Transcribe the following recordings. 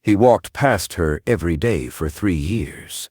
He walked past her every day for 3 years,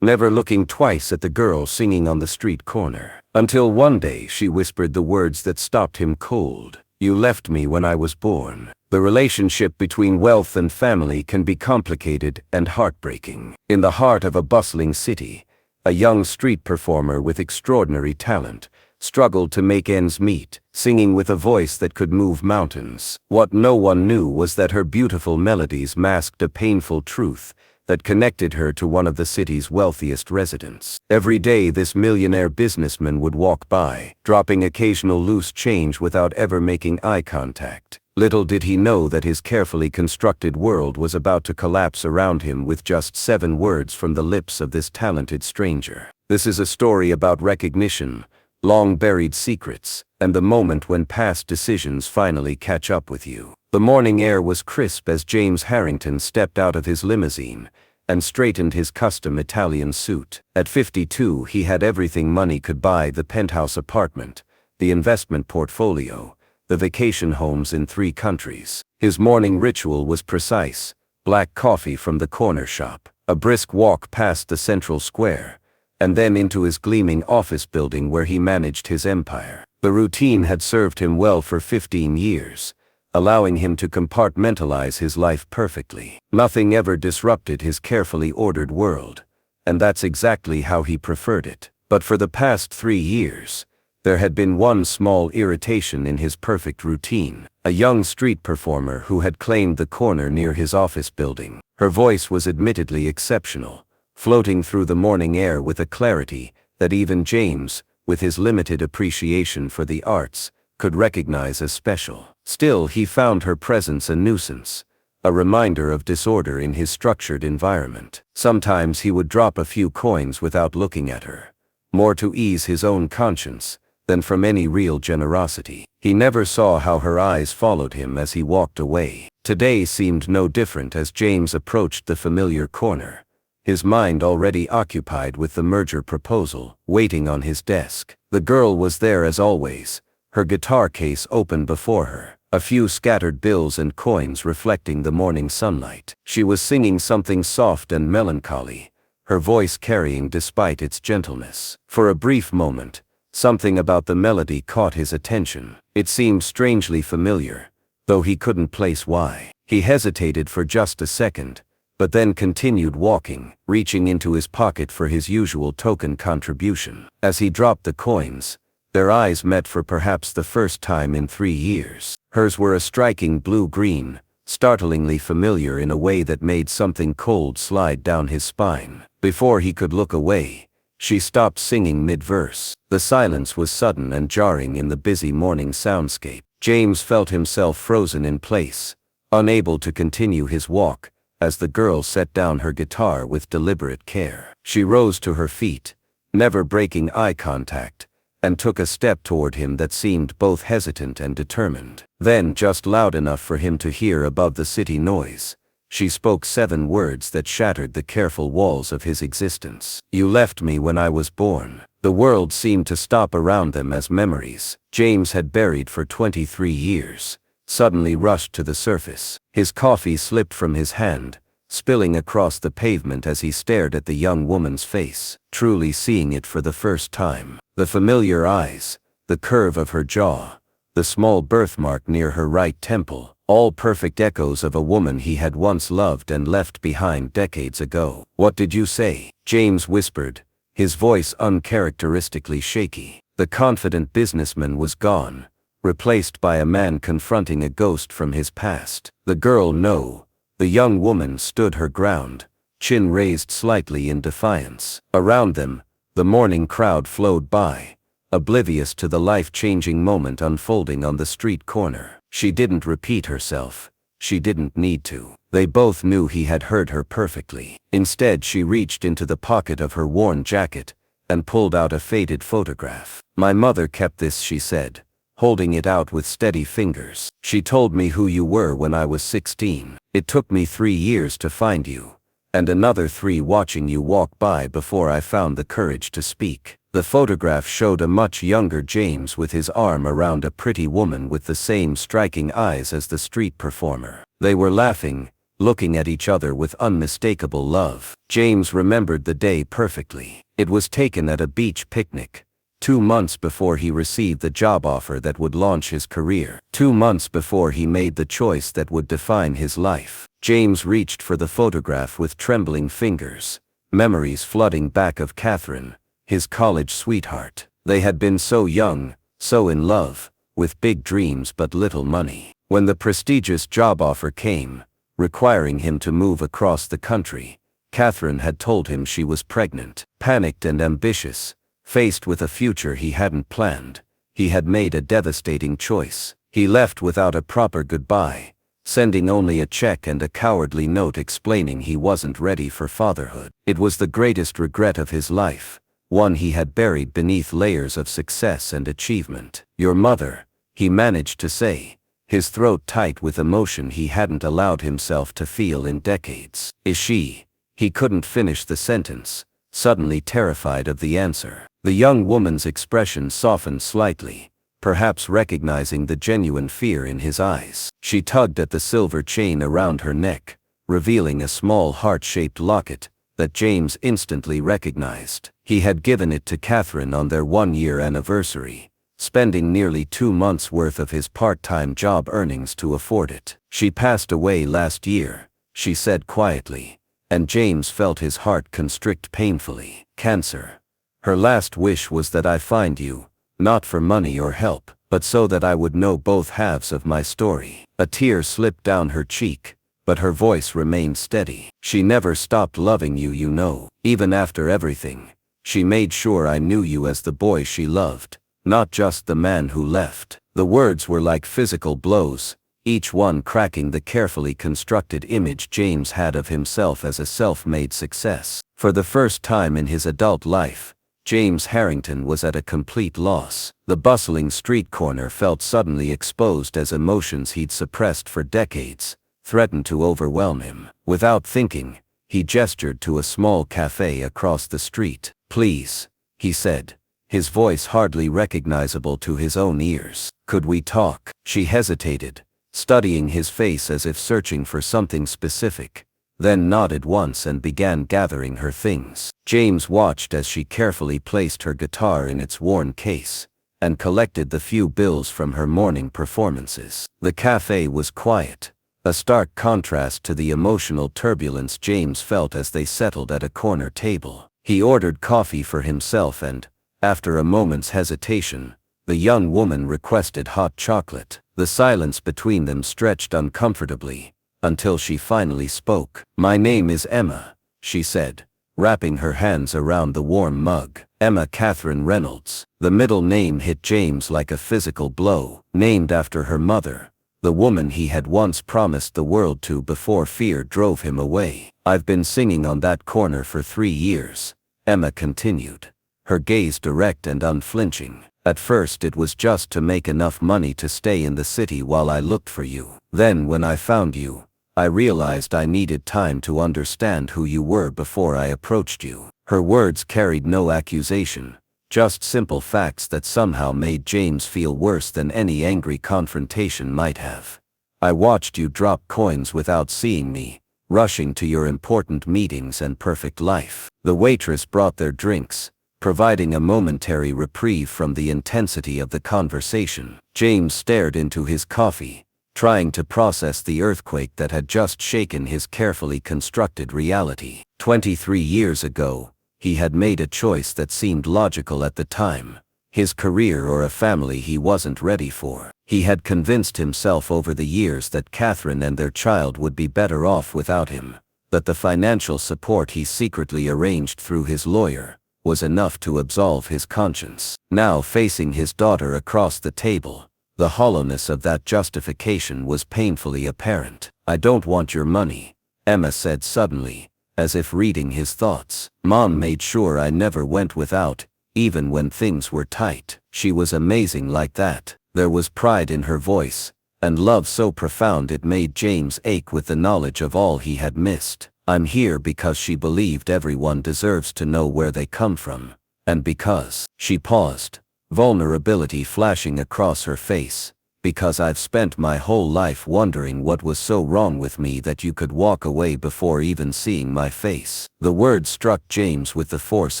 never looking twice at the girl singing on the street corner. Until one day she whispered the words that stopped him cold. "You left me when I was born." The relationship between wealth and family can be complicated and heartbreaking. In the heart of a bustling city, a young street performer with extraordinary talent struggled to make ends meet, singing with a voice that could move mountains. What no one knew was that her beautiful melodies masked a painful truth that connected her to one of the city's wealthiest residents. Every day this millionaire businessman would walk by, dropping occasional loose change without ever making eye contact. Little did he know that his carefully constructed world was about to collapse around him with just 7 words from the lips of this talented stranger. This is a story about recognition, long-buried secrets, and the moment when past decisions finally catch up with you. The morning air was crisp as James Harrington stepped out of his limousine and straightened his custom Italian suit. At 52, he had everything money could buy: the penthouse apartment, the investment portfolio, the vacation homes in 3 countries. His morning ritual was precise: black coffee from the corner shop, a brisk walk past the central square, and then into his gleaming office building where he managed his empire. The routine had served him well for 15 years, allowing him to compartmentalize his life perfectly. Nothing ever disrupted his carefully ordered world, and that's exactly how he preferred it. But for the past 3 years, there had been one small irritation in his perfect routine: a young street performer who had claimed the corner near his office building. Her voice was admittedly exceptional, floating through the morning air with a clarity that even James, with his limited appreciation for the arts, could recognize as special. Still, he found her presence a nuisance, a reminder of disorder in his structured environment. Sometimes he would drop a few coins without looking at her, more to ease his own conscience than from any real generosity. He never saw how her eyes followed him as he walked away. Today seemed no different as James approached the familiar corner, his mind already occupied with the merger proposal waiting on his desk. The girl was there as always, her guitar case open before her, a few scattered bills and coins reflecting the morning sunlight. She was singing something soft and melancholy, her voice carrying despite its gentleness. For a brief moment, something about the melody caught his attention. It seemed strangely familiar, though he couldn't place why. He hesitated for just a second, but then continued walking, reaching into his pocket for his usual token contribution. As he dropped the coins, their eyes met for perhaps the first time in 3 years. Hers were a striking blue-green, startlingly familiar in a way that made something cold slide down his spine. Before he could look away, she stopped singing mid-verse. The silence was sudden and jarring in the busy morning soundscape. James felt himself frozen in place, unable to continue his walk, as the girl set down her guitar with deliberate care. She rose to her feet, never breaking eye contact, and took a step toward him that seemed both hesitant and determined. Then, just loud enough for him to hear above the city noise, she spoke 7 words that shattered the careful walls of his existence. "You left me when I was born." The world seemed to stop around them as memories James had buried for 23 years suddenly rushed to the surface. His coffee slipped from his hand, spilling across the pavement as he stared at the young woman's face, truly seeing it for the first time. The familiar eyes, the curve of her jaw, the small birthmark near her right temple, all perfect echoes of a woman he had once loved and left behind decades ago. "What did you say?" James whispered, his voice uncharacteristically shaky. The confident businessman was gone, replaced by a man confronting a ghost from his past. The girl, no. The young woman stood her ground, chin raised slightly in defiance. Around them, the morning crowd flowed by, oblivious to the life-changing moment unfolding on the street corner. She didn't repeat herself. She didn't need to. They both knew he had heard her perfectly. Instead, she reached into the pocket of her worn jacket and pulled out a faded photograph. "My mother kept this," she said, holding it out with steady fingers. "She told me who you were when I was 16. It took me 3 years to find you, and another 3 watching you walk by before I found the courage to speak." The photograph showed a much younger James with his arm around a pretty woman with the same striking eyes as the street performer. They were laughing, looking at each other with unmistakable love. James remembered the day perfectly. It was taken at a beach picnic, 2 months before he received the job offer that would launch his career. 2 months before he made the choice that would define his life. James reached for the photograph with trembling fingers, memories flooding back of Catherine, his college sweetheart. They had been so young, so in love, with big dreams but little money. When the prestigious job offer came, requiring him to move across the country, Catherine had told him she was pregnant. Panicked and ambitious, faced with a future he hadn't planned, he had made a devastating choice. He left without a proper goodbye, sending only a check and a cowardly note explaining he wasn't ready for fatherhood. It was the greatest regret of his life, one he had buried beneath layers of success and achievement. "Your mother," he managed to say, his throat tight with emotion he hadn't allowed himself to feel in decades. "Is she?" He couldn't finish the sentence, suddenly terrified of the answer. The young woman's expression softened slightly, perhaps recognizing the genuine fear in his eyes. She tugged at the silver chain around her neck, revealing a small heart-shaped locket that James instantly recognized. He had given it to Catherine on their 1-year anniversary, spending nearly 2 months' worth of his part-time job earnings to afford it. "She passed away last year," she said quietly, and James felt his heart constrict painfully. "Cancer. Her last wish was that I find you, not for money or help, but so that I would know both halves of my story." A tear slipped down her cheek, but her voice remained steady. "She never stopped loving you, you know. Even after everything, she made sure I knew you as the boy she loved, not just the man who left." The words were like physical blows, each one cracking the carefully constructed image James had of himself as a self-made success. For the first time in his adult life, James Harrington was at a complete loss. The bustling street corner felt suddenly exposed as emotions he'd suppressed for decades threatened to overwhelm him. Without thinking, he gestured to a small cafe across the street. "Please," he said, his voice hardly recognizable to his own ears. "Could we talk?" She hesitated, studying his face as if searching for something specific, then nodded once and began gathering her things. James watched as she carefully placed her guitar in its worn case, and collected the few bills from her morning performances. The cafe was quiet, a stark contrast to the emotional turbulence James felt as they settled at a corner table. He ordered coffee for himself and, after a moment's hesitation, the young woman requested hot chocolate. The silence between them stretched uncomfortably, until she finally spoke. "My name is Emma," she said, wrapping her hands around the warm mug. Emma Catherine Reynolds. The middle name hit James like a physical blow. Named after her mother, the woman he had once promised the world to before fear drove him away. "I've been singing on that corner for 3 years," Emma continued, her gaze direct and unflinching. "At first it was just to make enough money to stay in the city while I looked for you. Then when I found you, I realized I needed time to understand who you were before I approached you." Her words carried no accusation, just simple facts that somehow made James feel worse than any angry confrontation might have. "I watched you drop coins without seeing me, rushing to your important meetings and perfect life." The waitress brought their drinks, providing a momentary reprieve from the intensity of the conversation. James stared into his coffee, trying to process the earthquake that had just shaken his carefully constructed reality. 23 years ago, he had made a choice that seemed logical at the time: his career or a family he wasn't ready for. He had convinced himself over the years that Catherine and their child would be better off without him, that the financial support he secretly arranged through his lawyer was enough to absolve his conscience. Now facing his daughter across the table, the hollowness of that justification was painfully apparent. "I don't want your money," Emma said suddenly, as if reading his thoughts. "Mom made sure I never went without, even when things were tight. She was amazing like that." There was pride in her voice, and love so profound it made James ache with the knowledge of all he had missed. "I'm here because she believed everyone deserves to know where they come from, and because..." She paused, vulnerability flashing across her face, Because I've spent my whole life wondering what was so wrong with me that you could walk away before even seeing my face." The word struck James with the force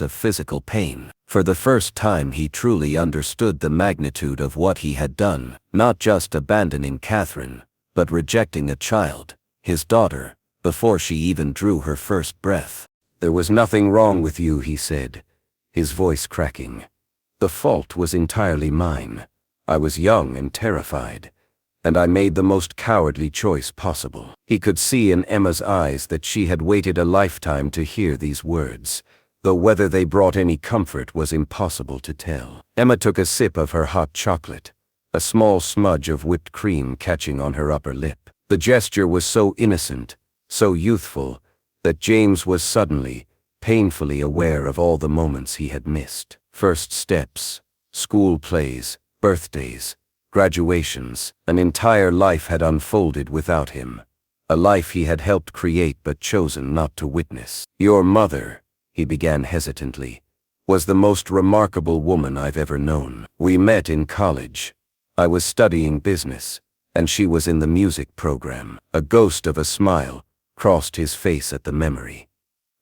of physical pain. For the first time he truly understood the magnitude of what he had done, not just abandoning Catherine, but rejecting a child, his daughter, before she even drew her first breath. "There was nothing wrong with you," he said, his voice cracking. "The fault was entirely mine. I was young and terrified, and I made the most cowardly choice possible." He could see in Emma's eyes that she had waited a lifetime to hear these words, though whether they brought any comfort was impossible to tell. Emma took a sip of her hot chocolate, a small smudge of whipped cream catching on her upper lip. The gesture was so innocent, so youthful, that James was suddenly, painfully aware of all the moments he had missed. First steps, school plays, birthdays, graduations. An entire life had unfolded without him, a life he had helped create but chosen not to witness. "Your mother," he began hesitantly, "was the most remarkable woman I've ever known. We met in college. I was studying business, and she was in the music program." A ghost of a smile crossed his face at the memory.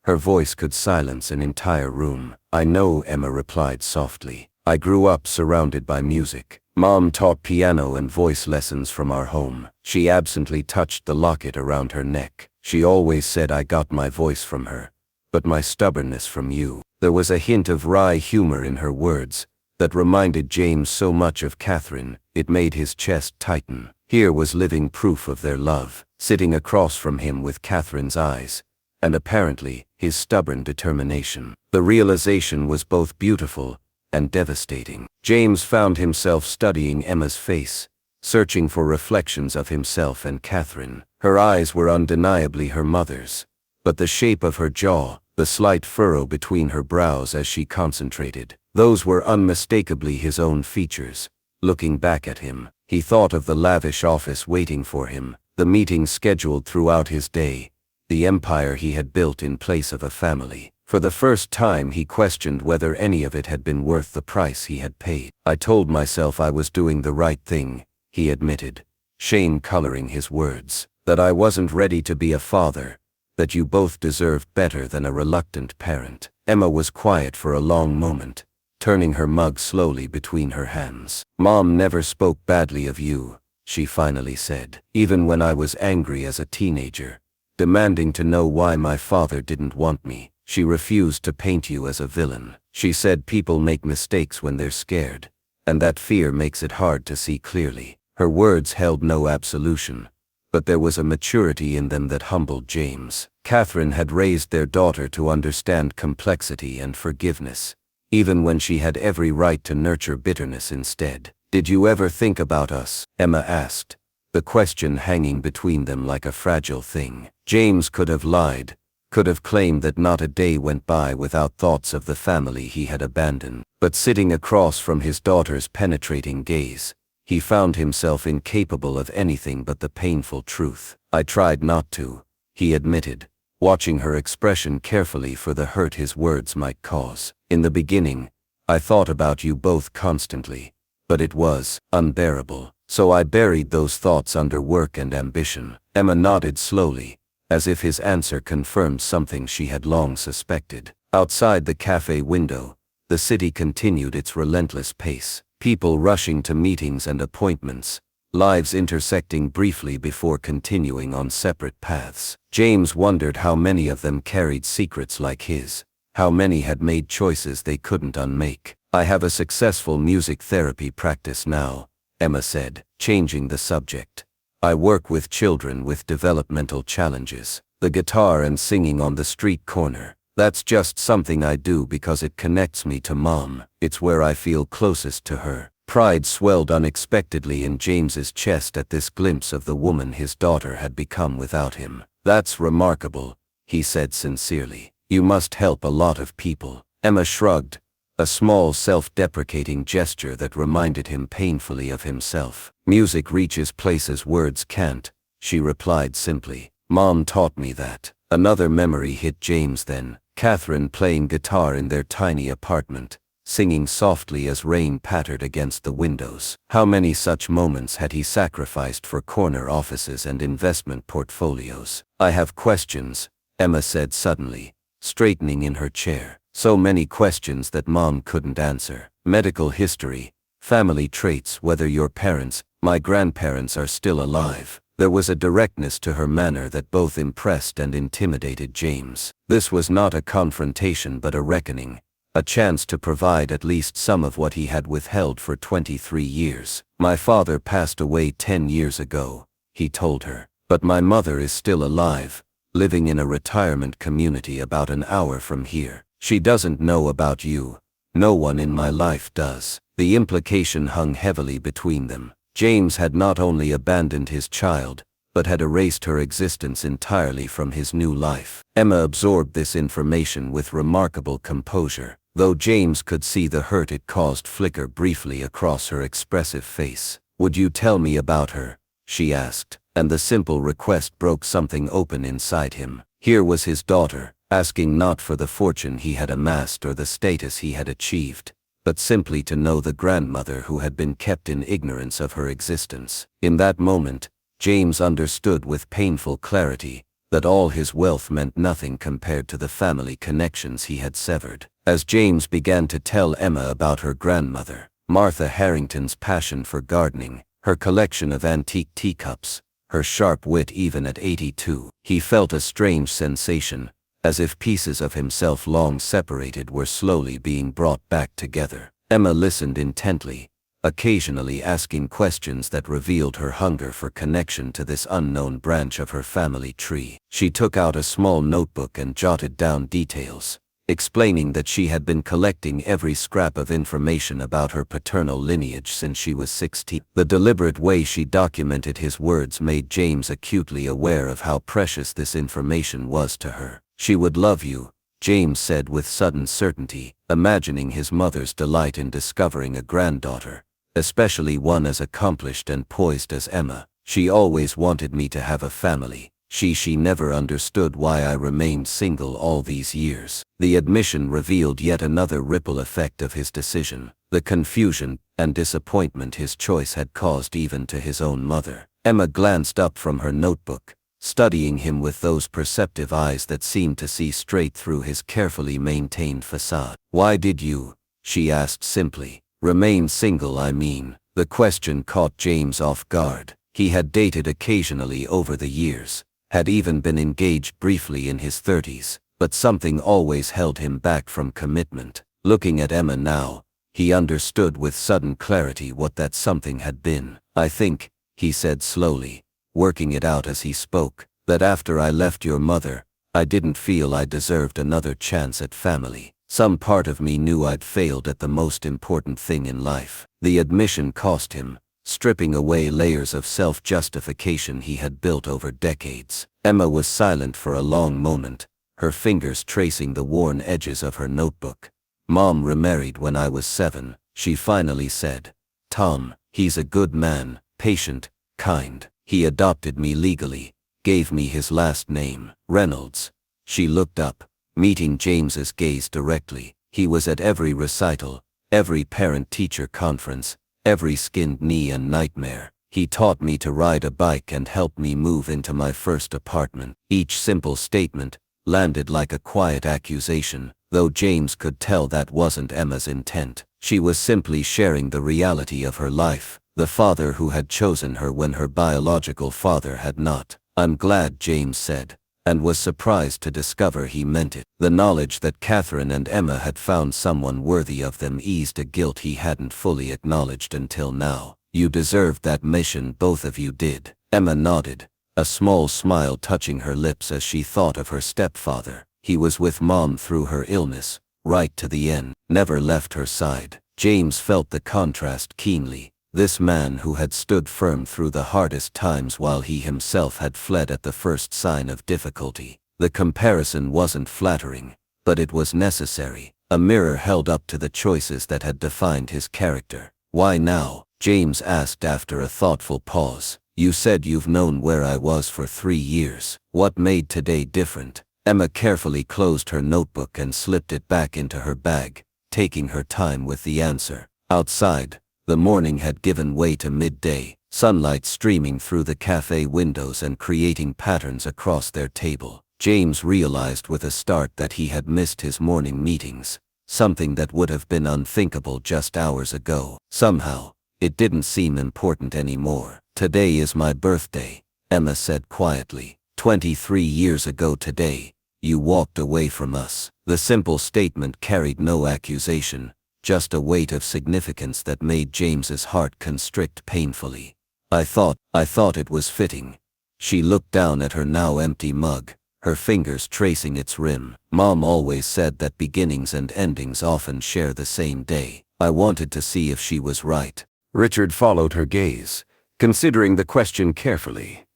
Her voice could silence an entire room. "I know," Emma replied softly. "I grew up surrounded by music. Mom taught piano and voice lessons from our home." She absently touched the locket around her neck. "She always said I got my voice from her, but my stubbornness from you." There was a hint of wry humor in her words that reminded James so much of Catherine, it made his chest tighten. Here was living proof of their love, sitting across from him with Catherine's eyes, and apparently, his stubborn determination. The realization was both beautiful and devastating. James found himself studying Emma's face, searching for reflections of himself and Catherine. Her eyes were undeniably her mother's, but the shape of her jaw, the slight furrow between her brows as she concentrated, those were unmistakably his own features. Looking back at him, he thought of the lavish office waiting for him, the meetings scheduled throughout his day, the empire he had built in place of a family. For the first time he questioned whether any of it had been worth the price he had paid. "I told myself I was doing the right thing," he admitted, shame coloring his words. "That I wasn't ready to be a father, that you both deserved better than a reluctant parent." Emma was quiet for a long moment, turning her mug slowly between her hands. "Mom never spoke badly of you," she finally said. "Even when I was angry as a teenager, demanding to know why my father didn't want me, she refused to paint you as a villain. She said people make mistakes when they're scared, and that fear makes it hard to see clearly." Her words held no absolution, but there was a maturity in them that humbled James. Catherine had raised their daughter to understand complexity and forgiveness, even when she had every right to nurture bitterness instead. "Did you ever think about us?" Emma asked, the question hanging between them like a fragile thing. James could have lied, could have claimed that not a day went by without thoughts of the family he had abandoned. But sitting across from his daughter's penetrating gaze, he found himself incapable of anything but the painful truth. "I tried not to," he admitted, watching her expression carefully for the hurt his words might cause. "In the beginning, I thought about you both constantly, but it was unbearable. So I buried those thoughts under work and ambition." Emma nodded slowly, as if his answer confirmed something she had long suspected. Outside the cafe window, the city continued its relentless pace, people rushing to meetings and appointments, lives intersecting briefly before continuing on separate paths. James wondered how many of them carried secrets like his, how many had made choices they couldn't unmake. "I have a successful music therapy practice now," Emma said, changing the subject. "I work with children with developmental challenges. The guitar and singing on the street corner, that's just something I do because it connects me to Mom. It's where I feel closest to her." Pride swelled unexpectedly in James's chest at this glimpse of the woman his daughter had become without him. "That's remarkable," he said sincerely. "You must help a lot of people." Emma shrugged, a small self-deprecating gesture that reminded him painfully of himself. "Music reaches places words can't," she replied simply. "Mom taught me that." Another memory hit James then, Catherine playing guitar in their tiny apartment, singing softly as rain pattered against the windows. How many such moments had he sacrificed for corner offices and investment portfolios? "I have questions," Emma said suddenly, straightening in her chair. So many questions that Mom couldn't answer. Medical history, family traits, whether your parents, my grandparents are still alive. There was a directness to her manner that both impressed and intimidated James. This was not a confrontation but a reckoning, a chance to provide at least some of what he had withheld for 23 years. "My father passed away 10 years ago," he told her, "but my mother is still alive, living in a retirement community about an hour from here. She doesn't know about you. No one in my life does." The implication hung heavily between them. James had not only abandoned his child, but had erased her existence entirely from his new life. Emma absorbed this information with remarkable composure, though James could see the hurt it caused flicker briefly across her expressive face. "Would you tell me about her?" she asked, and the simple request broke something open inside him. Here was his daughter, asking not for the fortune he had amassed or the status he had achieved, but simply to know the grandmother who had been kept in ignorance of her existence. In that moment, James understood with painful clarity that all his wealth meant nothing compared to the family connections he had severed. As James began to tell Emma about her grandmother, Martha Harrington's passion for gardening, her collection of antique teacups, her sharp wit even at 82, he felt a strange sensation, as if pieces of himself long separated were slowly being brought back together. Emma listened intently, occasionally asking questions that revealed her hunger for connection to this unknown branch of her family tree. She took out a small notebook and jotted down details, explaining that she had been collecting every scrap of information about her paternal lineage since she was 16. The deliberate way she documented his words made James acutely aware of how precious this information was to her. "She would love you," James said with sudden certainty, imagining his mother's delight in discovering a granddaughter, especially one as accomplished and poised as Emma. "She always wanted me to have a family. She never understood why I remained single all these years." The admission revealed yet another ripple effect of his decision, the confusion and disappointment his choice had caused even to his own mother. Emma glanced up from her notebook, studying him with those perceptive eyes that seemed to see straight through his carefully maintained facade. "Why did you," she asked simply, "remain single, I mean?" The question caught James off guard. He had dated occasionally over the years, had even been engaged briefly in his 30s, but something always held him back from commitment. Looking at Emma now, he understood with sudden clarity what that something had been. "I think," he said slowly, working it out as he spoke, "that after I left your mother, I didn't feel I deserved another chance at family. Some part of me knew I'd failed at the most important thing in life." The admission cost him, stripping away layers of self-justification he had built over decades. Emma was silent for a long moment, her fingers tracing the worn edges of her notebook. "Mom remarried when I was 7, she finally said. "Tom, he's a good man, patient, kind. He adopted me legally, gave me his last name, Reynolds." She looked up, meeting James's gaze directly. "He was at every recital, every parent-teacher conference, every skinned knee and nightmare. He taught me to ride a bike and helped me move into my first apartment." Each simple statement landed like a quiet accusation, though James could tell that wasn't Emma's intent. She was simply sharing the reality of her life, the father who had chosen her when her biological father had not. "I'm glad," James said, and was surprised to discover he meant it. The knowledge that Catherine and Emma had found someone worthy of them eased a guilt he hadn't fully acknowledged until now. "You deserved that mission, both of you did." Emma nodded, a small smile touching her lips as she thought of her stepfather. He was with Mom through her illness, right to the end, never left her side. James felt the contrast keenly. This man who had stood firm through the hardest times while he himself had fled at the first sign of difficulty. The comparison wasn't flattering, but it was necessary, a mirror held up to the choices that had defined his character. "Why now?" James asked after a thoughtful pause. "You said you've known where I was for 3 years. What made today different?" Emma carefully closed her notebook and slipped it back into her bag, taking her time with the answer. Outside, the morning had given way to midday, sunlight streaming through the cafe windows and creating patterns across their table. James realized with a start that he had missed his morning meetings, something that would have been unthinkable just hours ago. Somehow, it didn't seem important anymore. "Today is my birthday," Emma said quietly. 23 years ago today, you walked away from us." The simple statement carried no accusation, just a weight of significance that made James's heart constrict painfully. I thought it was fitting." She looked down at her now empty mug, her fingers tracing its rim. "Mom always said that beginnings and endings often share the same day. I wanted to see if she was right." Richard followed her gaze, considering the question carefully.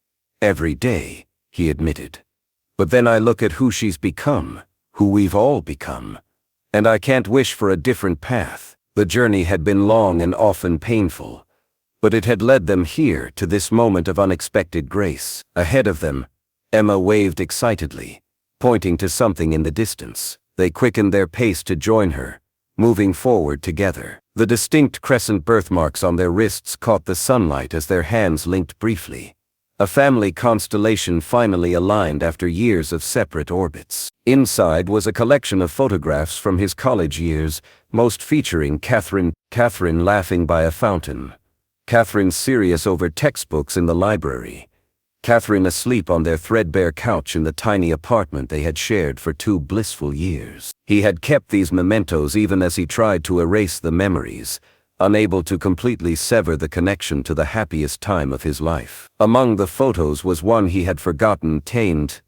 "Every day," he admitted. "But then I look at who she's become, who we've all become, and I can't wish for a different path." The journey had been long and often painful, but it had led them here to this moment of unexpected grace. Ahead of them, Emma waved excitedly, pointing to something in the distance. They quickened their pace to join her, moving forward together. The distinct crescent birthmarks on their wrists caught the sunlight as their hands linked briefly. A family constellation finally aligned after years of separate orbits. Inside was a collection of photographs from his college years, most featuring Catherine laughing by a fountain, Catherine serious over textbooks in the library, Catherine asleep on their threadbare couch in the tiny apartment they had shared for 2 blissful years. He had kept these mementos even as he tried to erase the memories, unable to completely sever the connection to the happiest time of his life. Among the photos was one he had forgotten, tamed,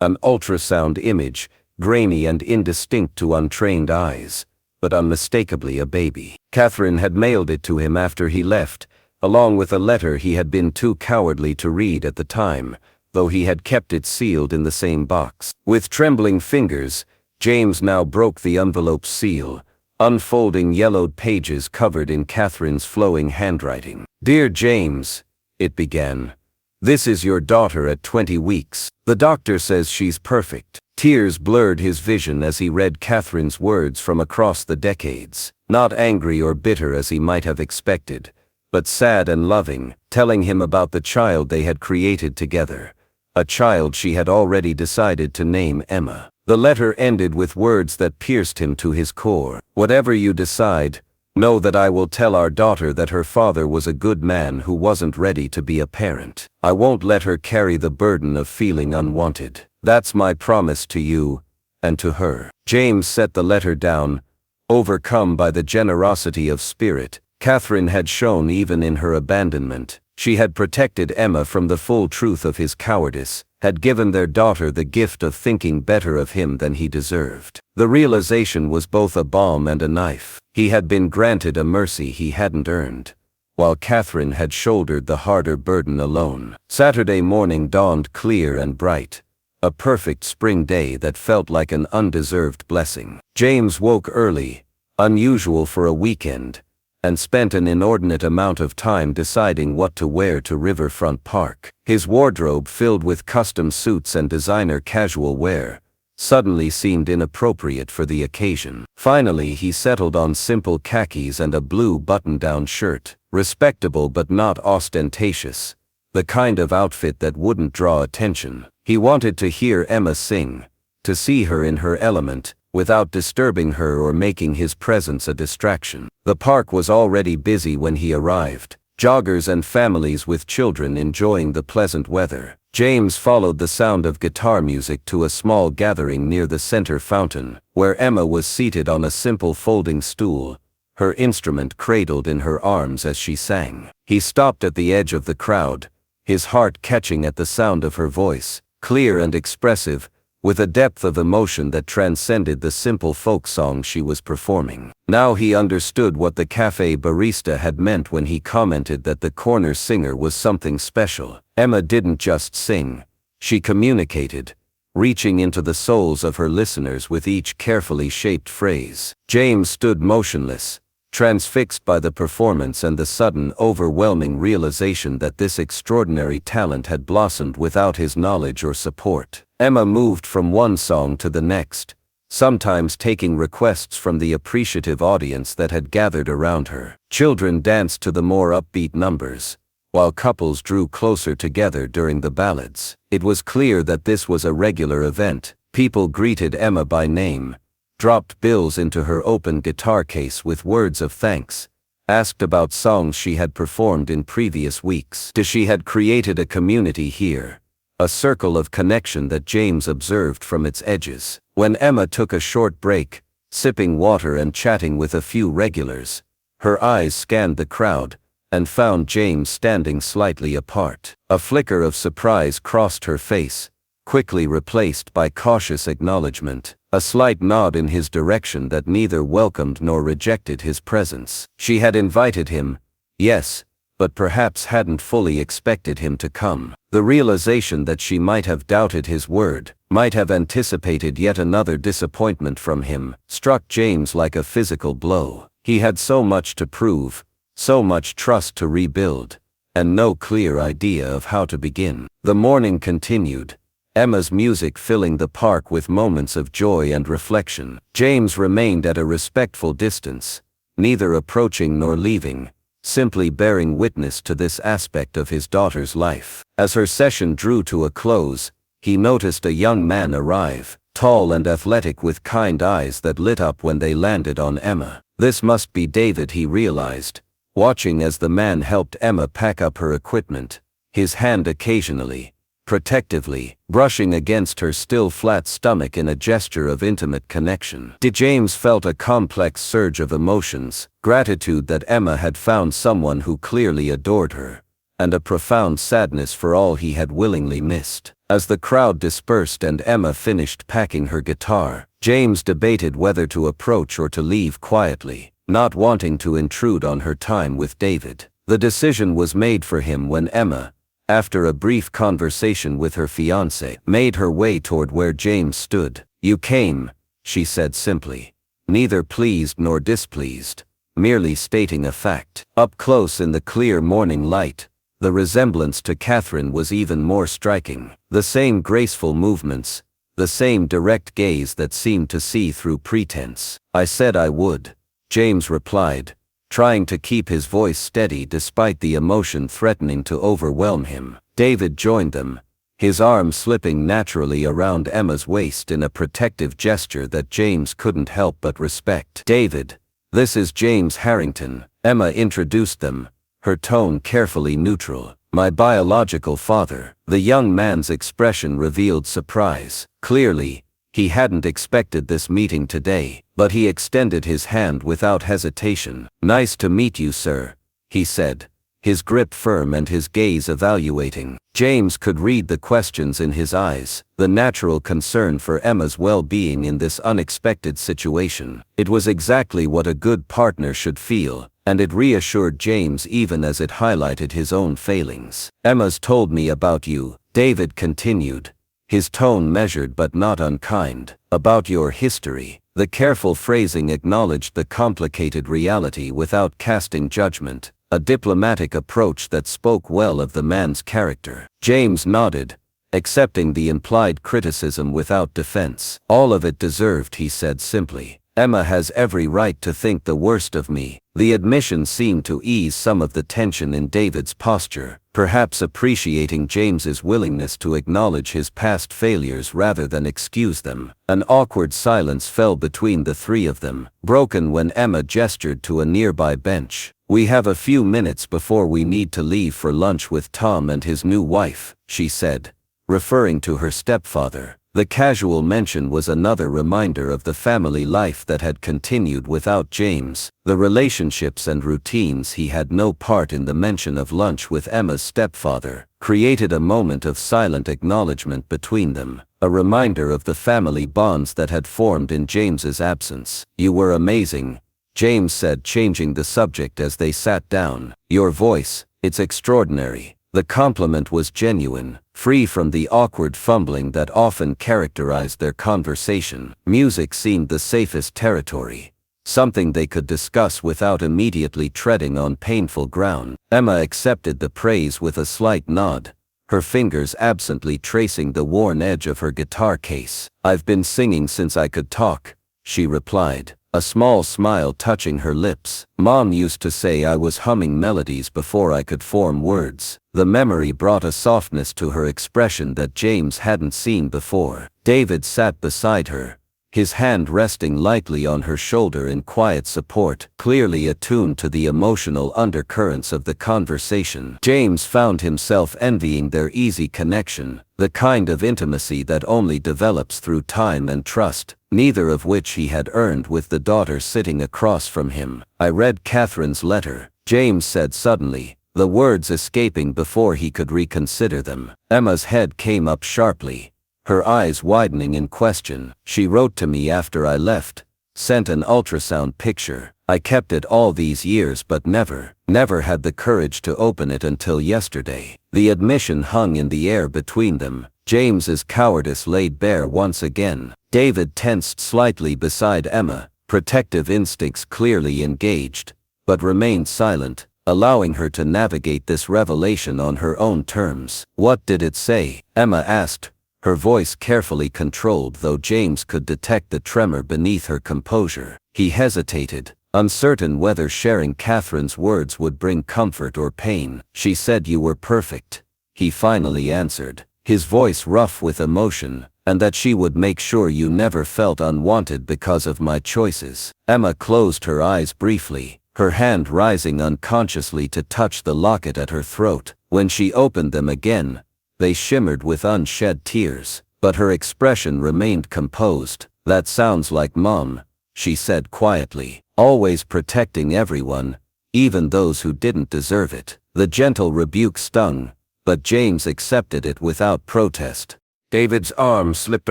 an ultrasound image, grainy and indistinct to untrained eyes, but unmistakably a baby. Catherine had mailed it to him after he left, along with a letter he had been too cowardly to read at the time, though he had kept it sealed in the same box. With trembling fingers, James now broke the envelope's seal, unfolding yellowed pages covered in Catherine's flowing handwriting. "Dear James," it began, "this is your daughter at 20 weeks. The doctor says she's perfect." Tears blurred his vision as he read Catherine's words from across the decades, not angry or bitter as he might have expected, but sad and loving, telling him about the child they had created together, a child she had already decided to name Emma. The letter ended with words that pierced him to his core. "Whatever you decide, know that I will tell our daughter that her father was a good man who wasn't ready to be a parent. I won't let her carry the burden of feeling unwanted. That's my promise to you, and to her." James set the letter down, overcome by the generosity of spirit Catherine had shown even in her abandonment. She had protected Emma from the full truth of his cowardice, had given their daughter the gift of thinking better of him than he deserved. The realization was both a balm and a knife. He had been granted a mercy he hadn't earned, while Catherine had shouldered the harder burden alone. Saturday morning dawned clear and bright, a perfect spring day that felt like an undeserved blessing. James woke early, unusual for a weekend, and spent an inordinate amount of time deciding what to wear to Riverfront Park. His wardrobe, filled with custom suits and designer casual wear, suddenly seemed inappropriate for the occasion. Finally, he settled on simple khakis and a blue button-down shirt, respectable but not ostentatious, the kind of outfit that wouldn't draw attention. He wanted to hear Emma sing, to see her in her element, without disturbing her or making his presence a distraction. The park was already busy when he arrived, joggers and families with children enjoying the pleasant weather. James followed the sound of guitar music to a small gathering near the center fountain, where Emma was seated on a simple folding stool, her instrument cradled in her arms as she sang. He stopped at the edge of the crowd, his heart catching at the sound of her voice, clear and expressive, with a depth of emotion that transcended the simple folk song she was performing. Now he understood what the cafe barista had meant when he commented that the corner singer was something special. Emma didn't just sing, she communicated, reaching into the souls of her listeners with each carefully shaped phrase. James stood motionless, transfixed by the performance and the sudden, overwhelming realization that this extraordinary talent had blossomed without his knowledge or support. Emma moved from one song to the next, sometimes taking requests from the appreciative audience that had gathered around her. Children danced to the more upbeat numbers, while couples drew closer together during the ballads. It was clear that this was a regular event. People greeted Emma by name, dropped bills into her open guitar case with words of thanks, asked about songs she had performed in previous weeks. She had created a community here, a circle of connection that James observed from its edges. When Emma took a short break, sipping water and chatting with a few regulars, her eyes scanned the crowd and found James standing slightly apart. A flicker of surprise crossed her face, quickly replaced by cautious acknowledgement, a slight nod in his direction that neither welcomed nor rejected his presence. She had invited him, yes, but perhaps hadn't fully expected him to come. The realization that she might have doubted his word, might have anticipated yet another disappointment from him, struck James like a physical blow. He had so much to prove, so much trust to rebuild, and no clear idea of how to begin. The morning continued, Emma's music filling the park with moments of joy and reflection. James remained at a respectful distance, neither approaching nor leaving, simply bearing witness to this aspect of his daughter's life. As her session drew to a close, he noticed a young man arrive, tall and athletic with kind eyes that lit up when they landed on Emma. This must be David, he realized, watching as the man helped Emma pack up her equipment, his hand occasionally, protectively, brushing against her still flat stomach in a gesture of intimate connection. James felt a complex surge of emotions, gratitude that Emma had found someone who clearly adored her, and a profound sadness for all he had willingly missed. As the crowd dispersed and Emma finished packing her guitar, James debated whether to approach or to leave quietly, not wanting to intrude on her time with David. The decision was made for him when Emma, after a brief conversation with her fiancé, made her way toward where James stood. "You came," she said simply, neither pleased nor displeased, merely stating a fact. Up close in the clear morning light, the resemblance to Catherine was even more striking. The same graceful movements, the same direct gaze that seemed to see through pretense. "I said I would," James replied, trying to keep his voice steady despite the emotion threatening to overwhelm him. David joined them, his arm slipping naturally around Emma's waist in a protective gesture that James couldn't help but respect. "David, this is James Harrington," Emma introduced them, her tone carefully neutral. "My biological father." The young man's expression revealed surprise. Clearly, he hadn't expected this meeting today, but he extended his hand without hesitation. "Nice to meet you, sir," he said, his grip firm and his gaze evaluating. James could read the questions in his eyes, the natural concern for Emma's well-being in this unexpected situation. It was exactly what a good partner should feel, and it reassured James even as it highlighted his own failings. "Emma's told me about you," David continued, his tone measured but not unkind. "About your history." The careful phrasing acknowledged the complicated reality without casting judgment, a diplomatic approach that spoke well of the man's character. James nodded, accepting the implied criticism without defense. "All of it deserved," he said simply. "Emma has every right to think the worst of me." The admission seemed to ease some of the tension in David's posture, perhaps appreciating James's willingness to acknowledge his past failures rather than excuse them. An awkward silence fell between the three of them, broken when Emma gestured to a nearby bench. "We have a few minutes before we need to leave for lunch with Tom and his new wife," she said, referring to her stepfather. The casual mention was another reminder of the family life that had continued without James, the relationships and routines he had no part in. The mention of lunch with Emma's stepfather created a moment of silent acknowledgement between them, a reminder of the family bonds that had formed in James's absence. "You were amazing," James said, changing the subject as they sat down. "Your voice, it's extraordinary." The compliment was genuine, free from the awkward fumbling that often characterized their conversation. Music seemed the safest territory, something they could discuss without immediately treading on painful ground. Emma accepted the praise with a slight nod, her fingers absently tracing the worn edge of her guitar case. "I've been singing since I could talk," she replied, a small smile touching her lips. "Mom used to say I was humming melodies before I could form words." The memory brought a softness to her expression that James hadn't seen before. David sat beside her, his hand resting lightly on her shoulder in quiet support, clearly attuned to the emotional undercurrents of the conversation. James found himself envying their easy connection, the kind of intimacy that only develops through time and trust, neither of which he had earned with the daughter sitting across from him. "I read Catherine's letter," James said suddenly, the words escaping before he could reconsider them. Emma's head came up sharply, her eyes widening in question. "She wrote to me after I left, sent an ultrasound picture. I kept it all these years but never had the courage to open it until yesterday." The admission hung in the air between them. James's cowardice laid bare once again. David tensed slightly beside Emma, protective instincts clearly engaged, but remained silent, allowing her to navigate this revelation on her own terms. "What did it say?" Emma asked, her voice carefully controlled, though James could detect the tremor beneath her composure. He hesitated, uncertain whether sharing Catherine's words would bring comfort or pain. "She said you were perfect," he finally answered, his voice rough with emotion, "and that she would make sure you never felt unwanted because of my choices." Emma closed her eyes briefly, her hand rising unconsciously to touch the locket at her throat. When she opened them again, they shimmered with unshed tears, but her expression remained composed. "That sounds like Mom," she said quietly, "always protecting everyone, even those who didn't deserve it." The gentle rebuke stung, but James accepted it without protest. David's arm slipped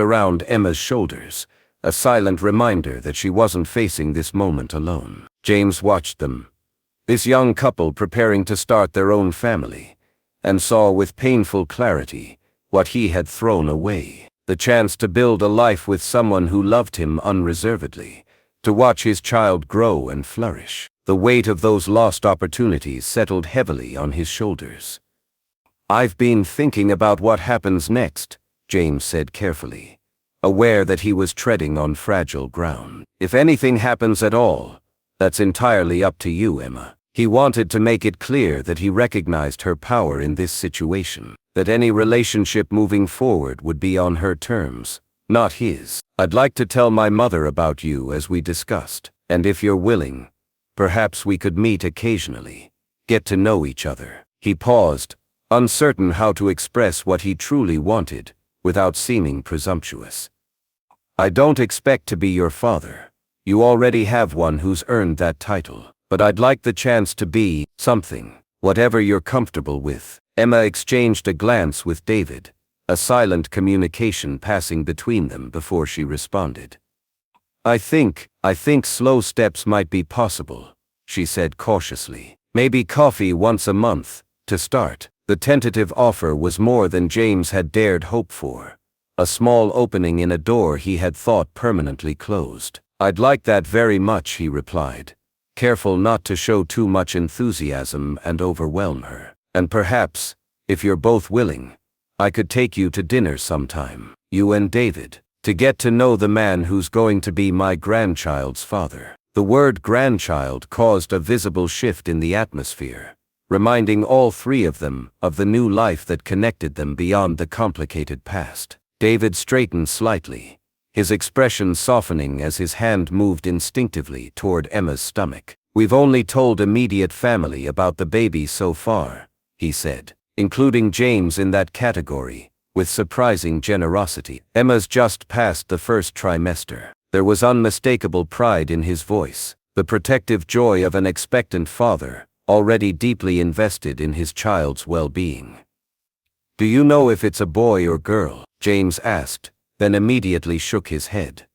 around Emma's shoulders, a silent reminder that she wasn't facing this moment alone. James watched them, this young couple preparing to start their own family, and saw with painful clarity what he had thrown away. The chance to build a life with someone who loved him unreservedly, to watch his child grow and flourish. The weight of those lost opportunities settled heavily on his shoulders. "I've been thinking about what happens next," James said carefully, aware that he was treading on fragile ground. "If anything happens at all, that's entirely up to you, Emma." He wanted to make it clear that he recognized her power in this situation, that any relationship moving forward would be on her terms, not his. "I'd like to tell my mother about you as we discussed, and if you're willing, perhaps we could meet occasionally, get to know each other." He paused, uncertain how to express what he truly wanted, without seeming presumptuous. "I don't expect to be your father. You already have one who's earned that title. But I'd like the chance to be something, whatever you're comfortable with." Emma exchanged a glance with David, a silent communication passing between them before she responded. I think slow steps might be possible," she said cautiously. "Maybe coffee once a month, to start." The tentative offer was more than James had dared hope for, a small opening in a door he had thought permanently closed. "I'd like that very much," he replied, careful not to show too much enthusiasm and overwhelm her. "And perhaps, if you're both willing, I could take you to dinner sometime, you and David, to get to know the man who's going to be my grandchild's father." The word grandchild caused a visible shift in the atmosphere, reminding all three of them of the new life that connected them beyond the complicated past. David straightened slightly, his expression softening as his hand moved instinctively toward Emma's stomach. "We've only told immediate family about the baby so far," he said, including James in that category, with surprising generosity. "Emma's just passed the first trimester." There was unmistakable pride in his voice, the protective joy of an expectant father, already deeply invested in his child's well-being. "Do you know if it's a boy or girl?" James asked, then immediately shook his head.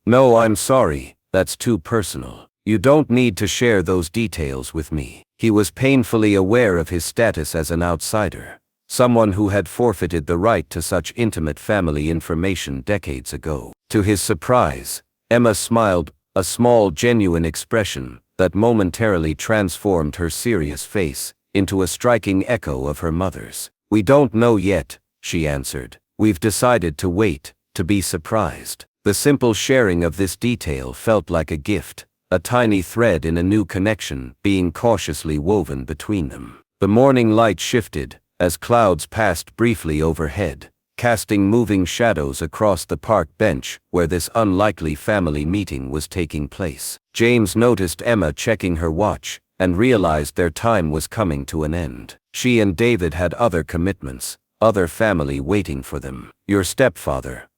"No, I'm sorry, that's too personal. You don't need to share those details with me." He was painfully aware of his status as an outsider, someone who had forfeited the right to such intimate family information decades ago. To his surprise, Emma smiled, a small genuine expression that momentarily transformed her serious face into a striking echo of her mother's. We don't know yet, she answered. We've decided to wait, to be surprised. The simple sharing of this detail felt like a gift, a tiny thread in a new connection being cautiously woven between them. The morning light shifted, as clouds passed briefly overhead, casting moving shadows across the park bench where this unlikely family meeting was taking place. James noticed Emma checking her watch, and realized their time was coming to an end. She and David had other commitments, other family waiting for them. Your stepfather.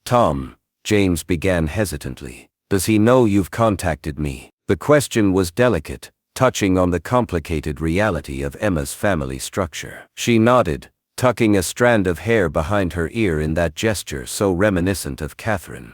Tom, James began hesitantly. Does he know you've contacted me? The question was delicate, touching on the complicated reality of Emma's family structure. She nodded, tucking a strand of hair behind her ear in that gesture so reminiscent of Catherine.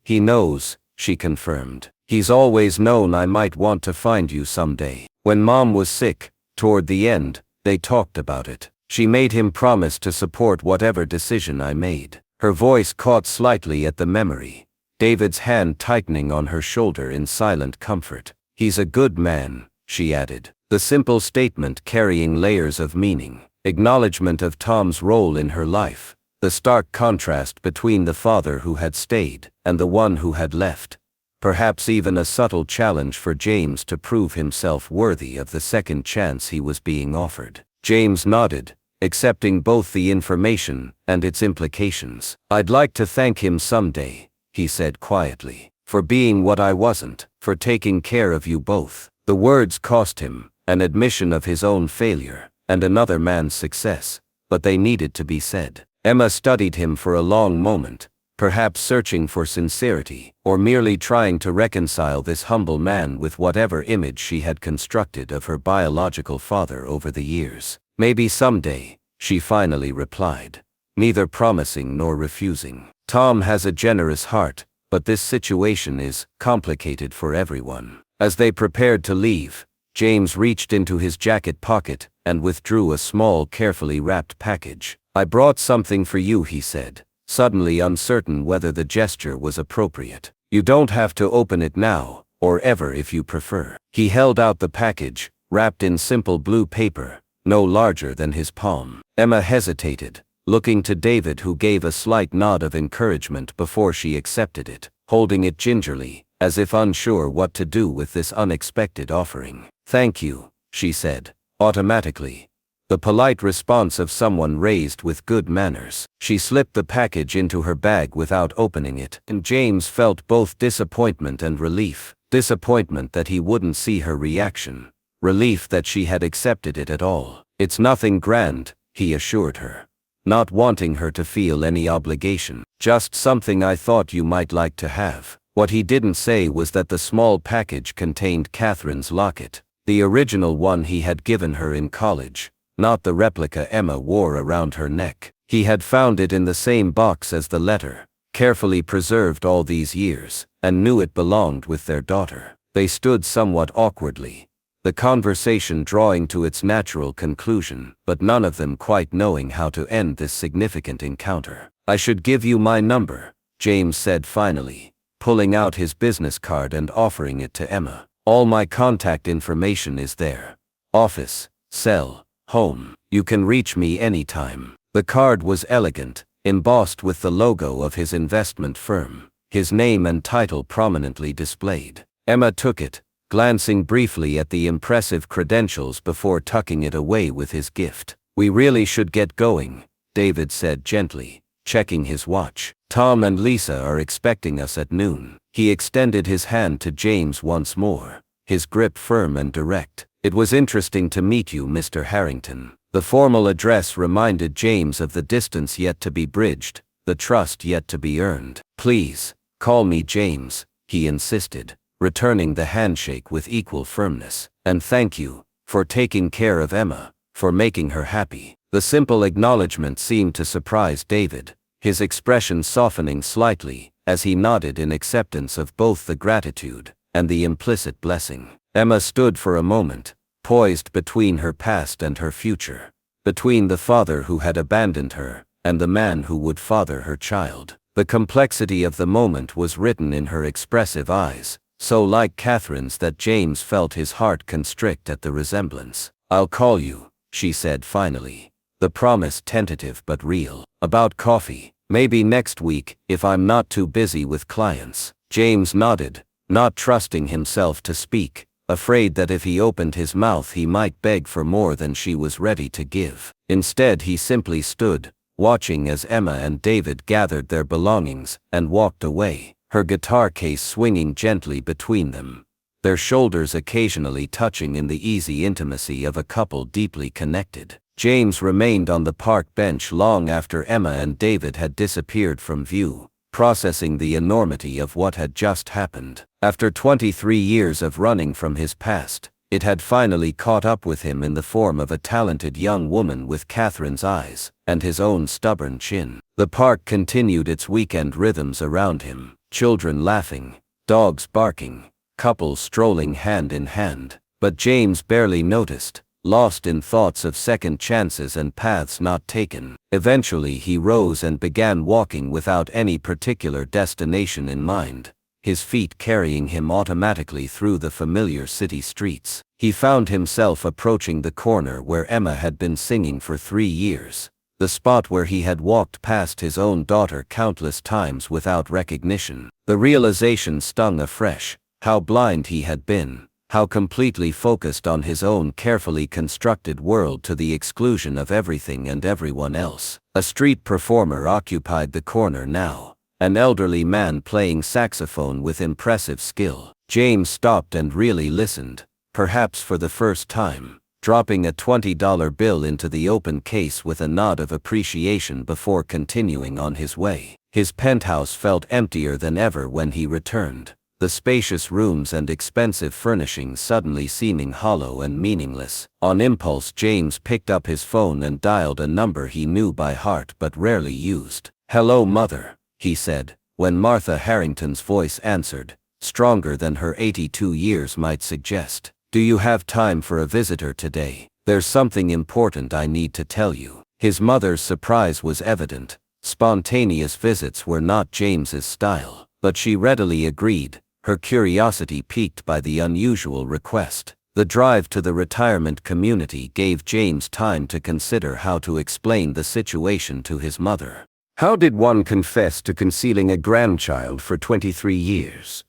He knows, she confirmed. He's always known I might want to find you someday. When Mom was sick, toward the end, they talked about it. She made him promise to support whatever decision I made. Her voice caught slightly at the memory, David's hand tightening on her shoulder in silent comfort. He's a good man, she added, the simple statement carrying layers of meaning. Acknowledgement of Tom's role in her life, the stark contrast between the father who had stayed and the one who had left. Perhaps even a subtle challenge for James to prove himself worthy of the second chance he was being offered. James nodded, accepting both the information and its implications. I'd like to thank him someday, he said quietly, for being what I wasn't, for taking care of you both. The words cost him, an admission of his own failure, and another man's success, but they needed to be said. Emma studied him for a long moment, perhaps searching for sincerity, or merely trying to reconcile this humble man with whatever image she had constructed of her biological father over the years. Maybe someday, she finally replied, neither promising nor refusing. Tom has a generous heart, but this situation is complicated for everyone. As they prepared to leave, James reached into his jacket pocket and withdrew a small, carefully wrapped package. I brought something for you, he said, suddenly uncertain whether the gesture was appropriate. You don't have to open it now, or ever if you prefer. He held out the package, wrapped in simple blue paper, no larger than his palm. Emma hesitated, looking to David, who gave a slight nod of encouragement before she accepted it, holding it gingerly, as if unsure what to do with this unexpected offering. Thank you, she said, automatically, the polite response of someone raised with good manners. She slipped the package into her bag without opening it, and James felt both disappointment and relief. Disappointment that he wouldn't see her reaction. Relief that she had accepted it at all. It's nothing grand, he assured her, not wanting her to feel any obligation. Just something I thought you might like to have. What he didn't say was that the small package contained Catherine's locket, the original one he had given her in college, not the replica Emma wore around her neck. He had found it in the same box as the letter, carefully preserved all these years, and knew it belonged with their daughter. They stood somewhat awkwardly, the conversation drawing to its natural conclusion, but none of them quite knowing how to end this significant encounter. I should give you my number, James said finally, pulling out his business card and offering it to Emma. All my contact information is there. Office, cell, home. You can reach me anytime. The card was elegant, embossed with the logo of his investment firm, his name and title prominently displayed. Emma took it, glancing briefly at the impressive credentials before tucking it away with his gift. We really should get going, David said gently, checking his watch. Tom and Lisa are expecting us at noon. He extended his hand to James once more, his grip firm and direct. It was interesting to meet you, Mr. Harrington. The formal address reminded James of the distance yet to be bridged, the trust yet to be earned. Please, call me James, he insisted, returning the handshake with equal firmness. And thank you, for taking care of Emma, for making her happy. The simple acknowledgement seemed to surprise David, his expression softening slightly, as he nodded in acceptance of both the gratitude and the implicit blessing. Emma stood for a moment, poised between her past and her future, between the father who had abandoned her and the man who would father her child. The complexity of the moment was written in her expressive eyes, so like Catherine's that James felt his heart constrict at the resemblance. I'll call you, she said finally, the promise tentative but real. About coffee. Maybe next week, if I'm not too busy with clients. James nodded, not trusting himself to speak, afraid that if he opened his mouth he might beg for more than she was ready to give. Instead he simply stood, watching as Emma and David gathered their belongings and walked away, her guitar case swinging gently between them, their shoulders occasionally touching in the easy intimacy of a couple deeply connected. James remained on the park bench long after Emma and David had disappeared from view, processing the enormity of what had just happened. After 23 years of running from his past, it had finally caught up with him in the form of a talented young woman with Catherine's eyes and his own stubborn chin. The park continued its weekend rhythms around him, children laughing, dogs barking, couples strolling hand in hand, but James barely noticed, lost in thoughts of second chances and paths not taken. Eventually he rose and began walking without any particular destination in mind, his feet carrying him automatically through the familiar city streets. He found himself approaching the corner where Emma had been singing for 3 years, the spot where he had walked past his own daughter countless times without recognition. The realization stung afresh, how blind he had been, how completely focused on his own carefully constructed world to the exclusion of everything and everyone else. A street performer occupied the corner now, an elderly man playing saxophone with impressive skill. James stopped and really listened, perhaps for the first time, dropping a $20 bill into the open case with a nod of appreciation before continuing on his way. His penthouse felt emptier than ever when he returned, the spacious rooms and expensive furnishings suddenly seeming hollow and meaningless. On impulse, James picked up his phone and dialed a number he knew by heart but rarely used. "Hello, Mother," he said, when Martha Harrington's voice answered, stronger than her 82 years might suggest. "Do you have time for a visitor today? There's something important I need to tell you." His mother's surprise was evident. Spontaneous visits were not James's style, but she readily agreed, her curiosity piqued by the unusual request. The drive to the retirement community gave James time to consider how to explain the situation to his mother. How did one confess to concealing a grandchild for 23 years?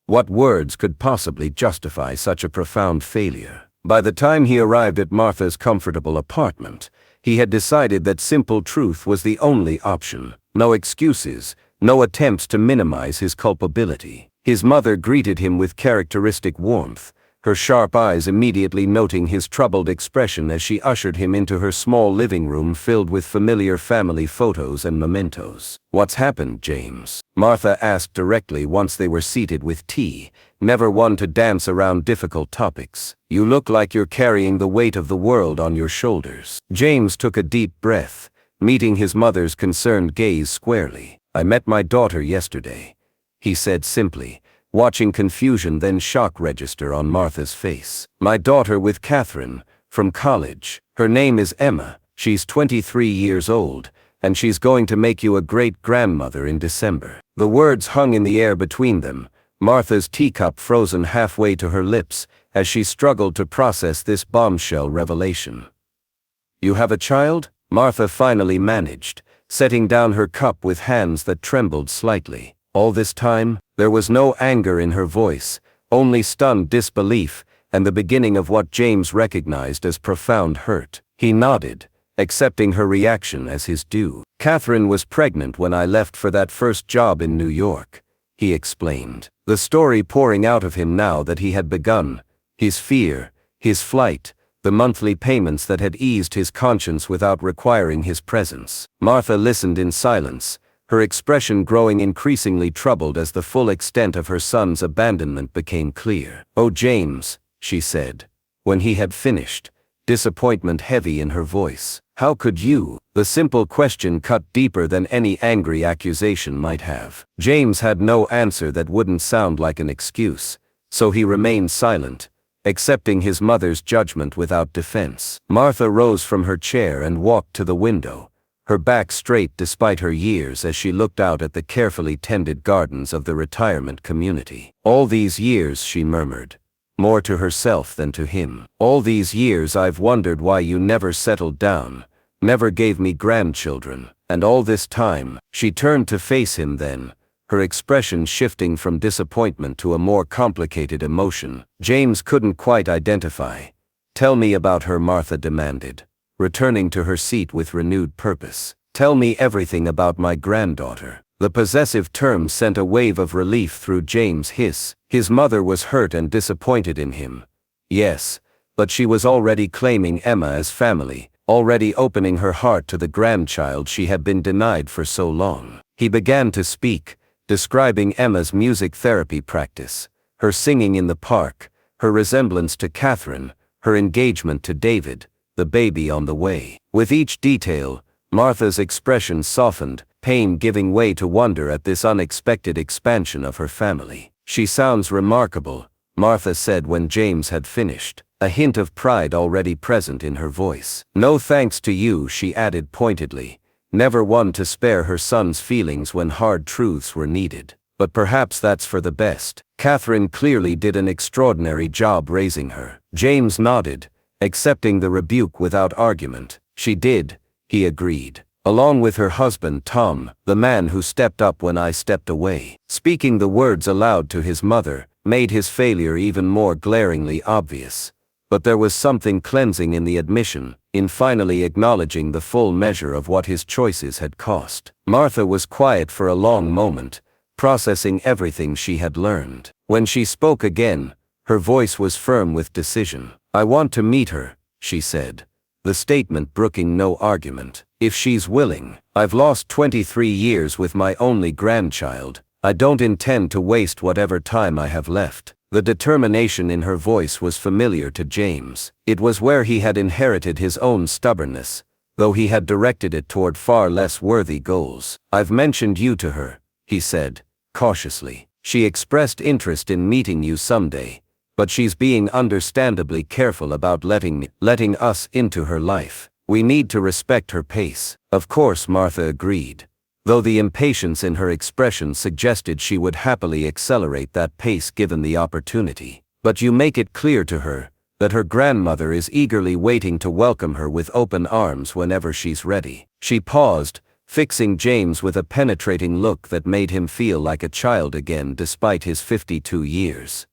What words could possibly justify such a profound failure? By the time he arrived at Martha's comfortable apartment, he had decided that simple truth was the only option. No excuses, no attempts to minimize his culpability. His mother greeted him with characteristic warmth, her sharp eyes immediately noting his troubled expression as she ushered him into her small living room filled with familiar family photos and mementos. "What's happened, James?" Martha asked directly once they were seated with tea, never one to dance around difficult topics. "You look like you're carrying the weight of the world on your shoulders." James took a deep breath, meeting his mother's concerned gaze squarely. "I met my daughter yesterday," he said simply, watching confusion then shock register on Martha's face. "My daughter with Catherine, from college. Her name is Emma, she's 23 years old, and she's going to make you a great-grandmother in December." The words hung in the air between them, Martha's teacup frozen halfway to her lips as she struggled to process this bombshell revelation. "You have a child?" Martha finally managed, setting down her cup with hands that trembled slightly. All this time, there was no anger in her voice, only stunned disbelief and the beginning of what James recognized as profound hurt. He nodded, accepting her reaction as his due. "Catherine was pregnant when I left for that first job in New York," he explained, the story pouring out of him now that he had begun. His fear, his flight, the monthly payments that had eased his conscience without requiring his presence. Martha listened in silence, her expression growing increasingly troubled as the full extent of her son's abandonment became clear. "Oh, James," she said, when he had finished, disappointment heavy in her voice. "How could you?" The simple question cut deeper than any angry accusation might have. James had no answer that wouldn't sound like an excuse, so he remained silent, accepting his mother's judgment without defense. Martha rose from her chair and walked to the window, her back straight despite her years as she looked out at the carefully tended gardens of the retirement community. "All these years," she murmured, more to herself than to him. "All these years I've wondered why you never settled down, never gave me grandchildren. And all this time, she turned to face him then, her expression shifting from disappointment to a more complicated emotion James couldn't quite identify. Tell me about her, Martha demanded, returning to her seat with renewed purpose. Tell me everything about my granddaughter. The possessive term sent a wave of relief through James' hiss. His mother was hurt and disappointed in him. Yes, but she was already claiming Emma as family, already opening her heart to the grandchild she had been denied for so long. He began to speak, describing Emma's music therapy practice, her singing in the park, her resemblance to Catherine, her engagement to David, the baby on the way. With each detail, Martha's expression softened, pain giving way to wonder at this unexpected expansion of her family. She sounds remarkable, Martha said when James had finished, a hint of pride already present in her voice. No thanks to you, she added pointedly, never one to spare her son's feelings when hard truths were needed. But perhaps that's for the best. Catherine clearly did an extraordinary job raising her. James nodded, accepting the rebuke without argument. She did, he agreed. Along with her husband Tom, the man who stepped up when I stepped away. Speaking the words aloud to his mother made his failure even more glaringly obvious. But there was something cleansing in the admission, in finally acknowledging the full measure of what his choices had cost. Martha was quiet for a long moment, processing everything she had learned. When she spoke again, her voice was firm with decision. I want to meet her, she said, the statement brooking no argument. If she's willing. I've lost 23 years with my only grandchild. I don't intend to waste whatever time I have left. The determination in her voice was familiar to James. It was where he had inherited his own stubbornness, though he had directed it toward far less worthy goals. I've mentioned you to her, he said, cautiously. She expressed interest in meeting you someday, but she's being understandably careful about letting us into her life. We need to respect her pace. Of course, Martha agreed, though the impatience in her expression suggested she would happily accelerate that pace given the opportunity. But you make it clear to her that her grandmother is eagerly waiting to welcome her with open arms whenever she's ready. She paused, fixing James with a penetrating look that made him feel like a child again despite his 52 years.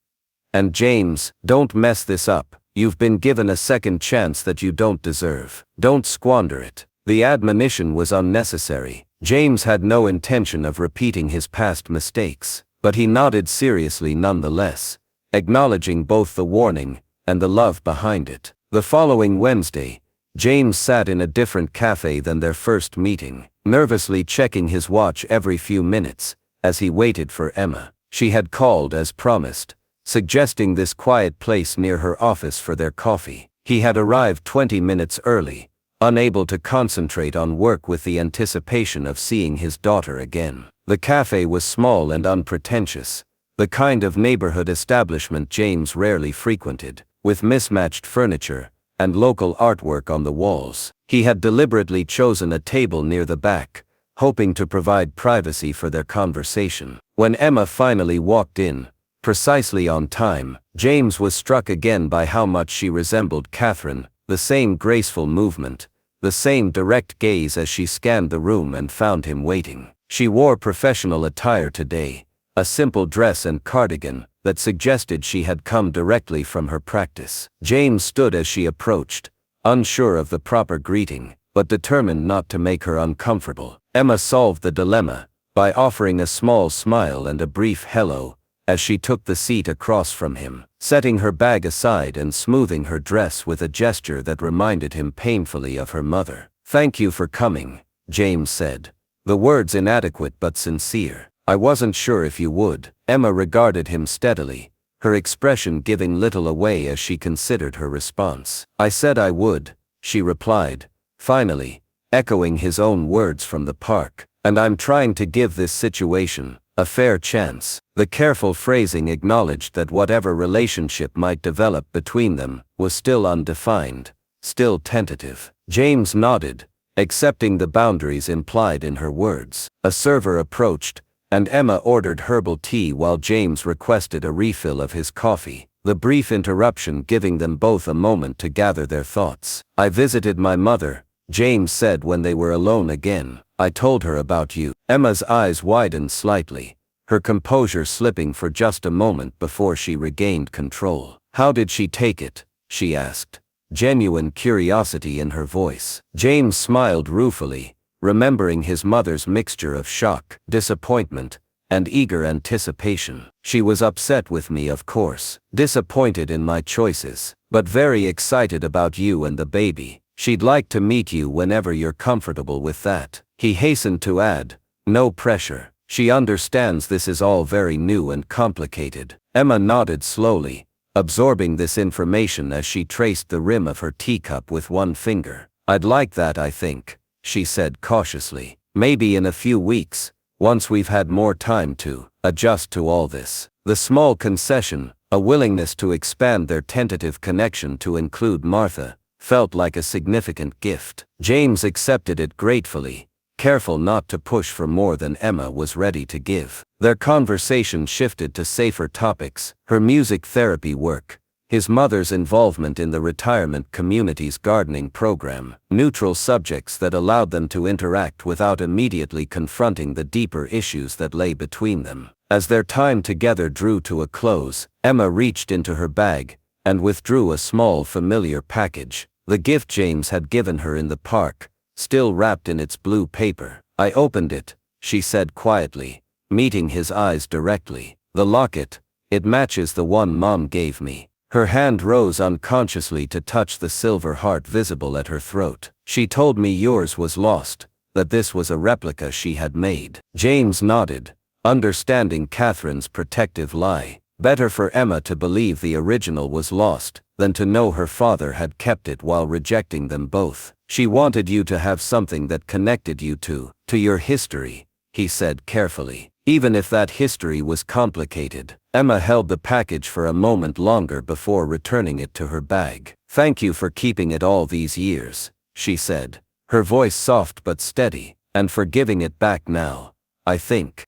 And James, don't mess this up. You've been given a second chance that you don't deserve. Don't squander it. The admonition was unnecessary. James had no intention of repeating his past mistakes, but he nodded seriously nonetheless, acknowledging both the warning and the love behind it. The following Wednesday, James sat in a different cafe than their first meeting, nervously checking his watch every few minutes as he waited for Emma. She had called as promised, suggesting this quiet place near her office for their coffee. He had arrived 20 minutes early, unable to concentrate on work with the anticipation of seeing his daughter again. The cafe was small and unpretentious, the kind of neighborhood establishment James rarely frequented, with mismatched furniture and local artwork on the walls. He had deliberately chosen a table near the back, hoping to provide privacy for their conversation. When Emma finally walked in, precisely on time, James was struck again by how much she resembled Catherine, the same graceful movement, the same direct gaze as she scanned the room and found him waiting. She wore professional attire today, a simple dress and cardigan that suggested she had come directly from her practice. James stood as she approached, unsure of the proper greeting, but determined not to make her uncomfortable. Emma solved the dilemma by offering a small smile and a brief hello, as she took the seat across from him, setting her bag aside and smoothing her dress with a gesture that reminded him painfully of her mother. Thank you for coming, James said, the words inadequate but sincere. I wasn't sure if you would. Emma regarded him steadily, her expression giving little away as she considered her response. I said I would, she replied, finally, echoing his own words from the park, and I'm trying to give this situation a fair chance. The careful phrasing acknowledged that whatever relationship might develop between them was still undefined, still tentative. James nodded, accepting the boundaries implied in her words. A server approached, and Emma ordered herbal tea while James requested a refill of his coffee, the brief interruption giving them both a moment to gather their thoughts. I visited my mother, James said when they were alone again. I told her about you. Emma's eyes widened slightly, her composure slipping for just a moment before she regained control. How did she take it? She asked, genuine curiosity in her voice. James smiled ruefully, remembering his mother's mixture of shock, disappointment, and eager anticipation. She was upset with me, of course, disappointed in my choices, but very excited about you and the baby. She'd like to meet you whenever you're comfortable with that. He hastened to add, no pressure. She understands this is all very new and complicated. Emma nodded slowly, absorbing this information as she traced the rim of her teacup with one finger. I'd like that, I think, she said cautiously. Maybe in a few weeks, once we've had more time to adjust to all this. The small concession, a willingness to expand their tentative connection to include Martha, felt like a significant gift. James accepted it gratefully, careful not to push for more than Emma was ready to give. Their conversation shifted to safer topics, her music therapy work, his mother's involvement in the retirement community's gardening program, neutral subjects that allowed them to interact without immediately confronting the deeper issues that lay between them. As their time together drew to a close, Emma reached into her bag and withdrew a small familiar package, the gift James had given her in the park, still wrapped in its blue paper. I opened it, she said quietly, meeting his eyes directly. The locket, it matches the one Mom gave me. Her hand rose unconsciously to touch the silver heart visible at her throat. She told me yours was lost, that this was a replica she had made. James nodded, understanding Catherine's protective lie. Better for Emma to believe the original was lost than to know her father had kept it while rejecting them both. She wanted you to have something that connected you to your history, he said carefully. Even if that history was complicated. Emma held the package for a moment longer before returning it to her bag. Thank you for keeping it all these years, she said, her voice soft but steady, and for giving it back now. I think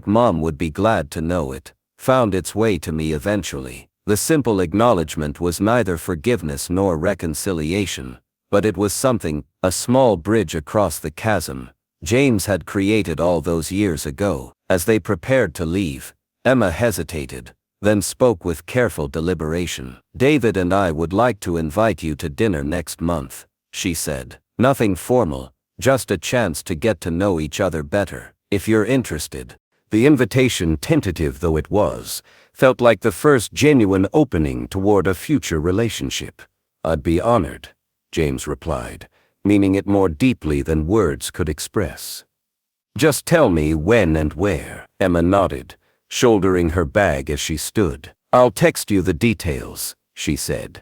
Mom would be glad to know it. Found its way to me eventually. The simple acknowledgement was neither forgiveness nor reconciliation, but it was something, a small bridge across the chasm James had created all those years ago. As they prepared to leave, Emma hesitated, then spoke with careful deliberation. David and I would like to invite you to dinner next month, she said. Nothing formal, just a chance to get to know each other better, if you're interested. The invitation, tentative though it was, felt like the first genuine opening toward a future relationship. I'd be honored, James replied, meaning it more deeply than words could express. Just tell me when and where. Emma nodded, shouldering her bag as she stood. I'll text you the details, she said.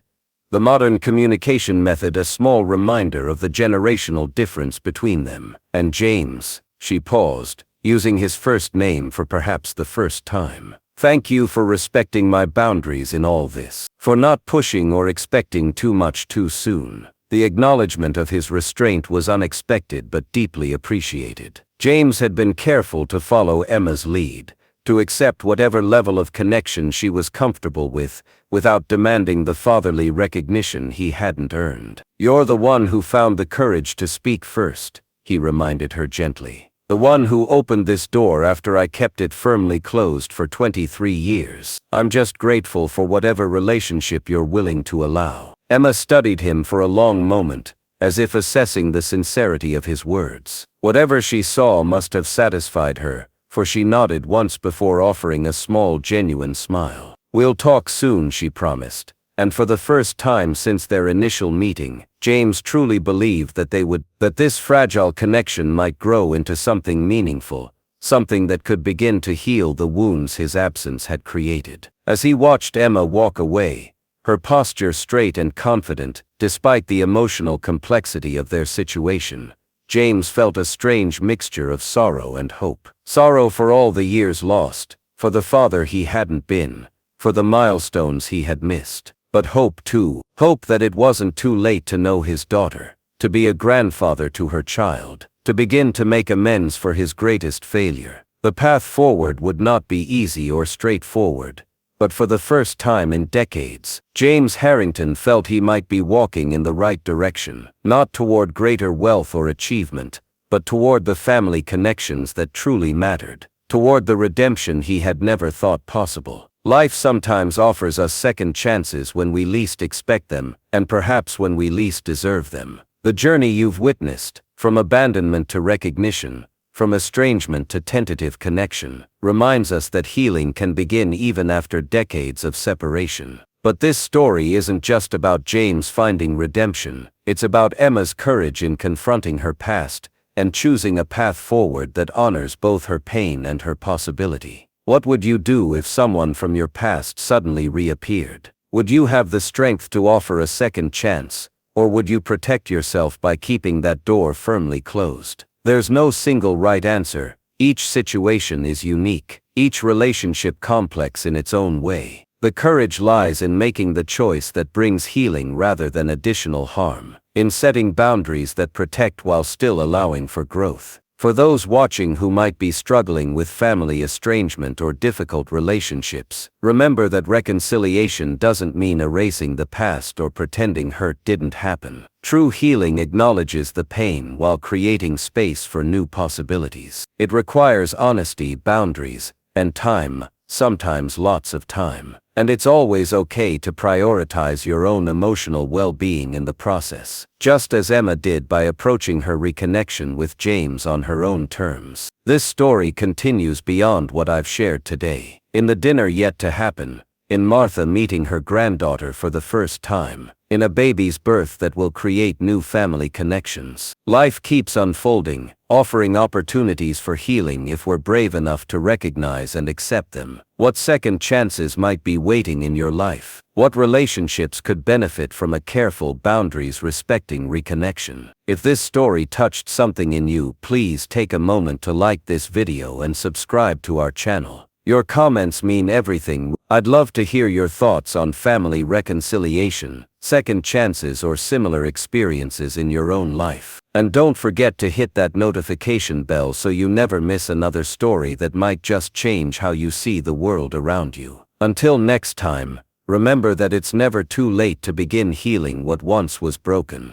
The modern communication method a small reminder of the generational difference between them. And James, she paused, using his first name for perhaps the first time. Thank you for respecting my boundaries in all this, for not pushing or expecting too much too soon. The acknowledgement of his restraint was unexpected but deeply appreciated. James had been careful to follow Emma's lead, to accept whatever level of connection she was comfortable with, without demanding the fatherly recognition he hadn't earned. You're the one who found the courage to speak first, he reminded her gently. The one who opened this door after I kept it firmly closed for 23 years. I'm just grateful for whatever relationship you're willing to allow. Emma studied him for a long moment, as if assessing the sincerity of his words. Whatever she saw must have satisfied her, for she nodded once before offering a small genuine smile. We'll talk soon, she promised, and for the first time since their initial meeting, James truly believed that this fragile connection might grow into something meaningful, something that could begin to heal the wounds his absence had created. As he watched Emma walk away, her posture straight and confident, despite the emotional complexity of their situation, James felt a strange mixture of sorrow and hope. Sorrow for all the years lost, for the father he hadn't been, for the milestones he had missed. But hope too, hope that it wasn't too late to know his daughter, to be a grandfather to her child, to begin to make amends for his greatest failure. The path forward would not be easy or straightforward, but for the first time in decades, James Harrington felt he might be walking in the right direction, not toward greater wealth or achievement, but toward the family connections that truly mattered, toward the redemption he had never thought possible. Life sometimes offers us second chances when we least expect them, and perhaps when we least deserve them. The journey you've witnessed, from abandonment to recognition, from estrangement to tentative connection, reminds us that healing can begin even after decades of separation. But this story isn't just about James finding redemption, it's about Emma's courage in confronting her past, and choosing a path forward that honors both her pain and her possibility. What would you do if someone from your past suddenly reappeared? Would you have the strength to offer a second chance, or would you protect yourself by keeping that door firmly closed? There's no single right answer. Each situation is unique, each relationship complex in its own way. The courage lies in making the choice that brings healing rather than additional harm, in setting boundaries that protect while still allowing for growth. For those watching who might be struggling with family estrangement or difficult relationships, remember that reconciliation doesn't mean erasing the past or pretending hurt didn't happen. True healing acknowledges the pain while creating space for new possibilities. It requires honesty, boundaries, and time, sometimes lots of time. And it's always okay to prioritize your own emotional well-being in the process, just as Emma did by approaching her reconnection with James on her own terms. This story continues beyond what I've shared today. In the dinner yet to happen, in Martha meeting her granddaughter for the first time, in a baby's birth that will create new family connections. Life keeps unfolding, offering opportunities for healing if we're brave enough to recognize and accept them. What second chances might be waiting in your life? What relationships could benefit from a careful, boundaries-respecting reconnection? If this story touched something in you, please take a moment to like this video and subscribe to our channel. Your comments mean everything. I'd love to hear your thoughts on family reconciliation, second chances, or similar experiences in your own life. And don't forget to hit that notification bell so you never miss another story that might just change how you see the world around you. Until next time, remember that it's never too late to begin healing what once was broken.